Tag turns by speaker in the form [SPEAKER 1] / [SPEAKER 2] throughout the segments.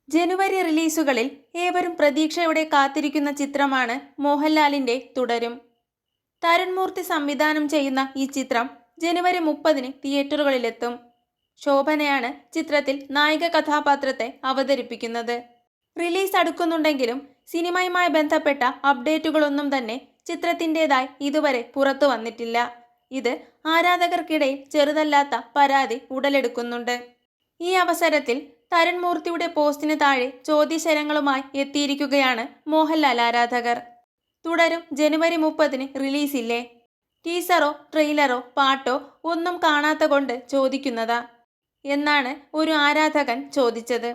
[SPEAKER 1] ജനുവരി റിലീസുകളിൽ ഏവരും പ്രതീക്ഷയോടെ കാത്തിരിക്കുന്ന ചിത്രമാണ് മോഹൻലാലിന്റെ തുടരും. തരുൺ മൂർത്തി സംവിധാനം ചെയ്യുന്ന ഈ ചിത്രം ജനുവരി 30-ന് തിയേറ്ററുകളിലെത്തും. ശോഭനയാണ് ചിത്രത്തിൽ നായിക കഥാപാത്രത്തെ അവതരിപ്പിക്കുന്നത്. റിലീസ് അടുക്കുന്നുണ്ടെങ്കിലും സിനിമയുമായി ബന്ധപ്പെട്ട അപ്ഡേറ്റുകളൊന്നും തന്നെ ചിത്രത്തിൻ്റെതായി ഇതുവരെ പുറത്തു വന്നിട്ടില്ല. ഇത് ആരാധകർക്കിടയിൽ ചെറുതല്ലാത്ത പരാതി ഉടലെടുക്കുന്നുണ്ട്. ഈ അവസരത്തിൽ തരുൺ മൂർത്തിയുടെ പോസ്റ്റിന് താഴെ ചോദ്യശരങ്ങളുമായി എത്തിയിരിക്കുകയാണ് മോഹൻലാൽ ആരാധകർ. തുടരും ജനുവരി 30-ന് റിലീസില്ലേ? ടീസറോ ട്രെയിലറോ പാട്ടോ ഒന്നും കാണാത്ത കൊണ്ട് ചോദിക്കുന്നതാ എന്നാണ് ഒരു ആരാധകൻ ചോദിച്ചത്.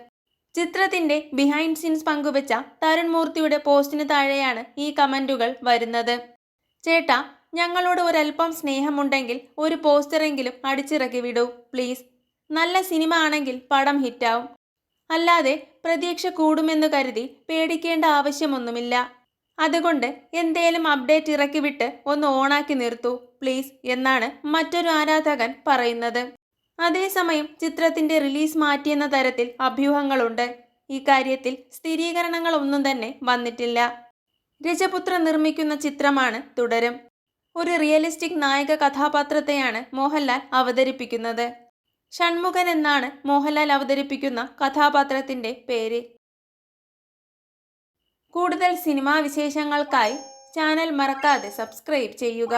[SPEAKER 1] ചിത്രത്തിന്റെ ബിഹൈൻഡ് സീൻസ് പങ്കുവച്ച തരുൺ മൂർത്തിയുടെ പോസ്റ്റിന് താഴെയാണ് ഈ കമന്റുകൾ വരുന്നത്. ചേട്ടാ, ഞങ്ങളോട് ഒരൽപ്പം സ്നേഹമുണ്ടെങ്കിൽ ഒരു പോസ്റ്ററെങ്കിലും അടിച്ചിറക്കി വിടൂ പ്ലീസ്. നല്ല സിനിമ ആണെങ്കിൽ പടം ഹിറ്റാവും. അല്ലാതെ പ്രതീക്ഷ കൂടുമെന്ന് കരുതി പേടിക്കേണ്ട ആവശ്യമൊന്നുമില്ല. അതുകൊണ്ട് എന്തേലും അപ്ഡേറ്റ് ഇറക്കിവിട്ട് ഒന്ന് ഓണാക്കി നിർത്തൂ പ്ലീസ് എന്നാണ് മറ്റൊരു ആരാധകൻ പറയുന്നത്. അതേസമയം ചിത്രത്തിന്റെ റിലീസ് മാറ്റിയെന്ന തരത്തിൽ അഭ്യൂഹങ്ങളുണ്ട്. ഇക്കാര്യത്തിൽ സ്ഥിരീകരണങ്ങളൊന്നും തന്നെ വന്നിട്ടില്ല. രജപുത്ര നിർമ്മിക്കുന്ന ചിത്രമാണ് തുടരും. ഒരു റിയലിസ്റ്റിക് നായക കഥാപാത്രത്തെയാണ് മോഹൻലാൽ അവതരിപ്പിക്കുന്നത്. ഷൺമുഖൻ എന്നാണ് മോഹൻലാൽ അവതരിപ്പിക്കുന്ന കഥാപാത്രത്തിന്റെ പേര്. കൂടുതൽ സിനിമാ വിശേഷങ്ങൾക്കായി ചാനൽ മറക്കാതെ സബ്സ്ക്രൈബ് ചെയ്യുക.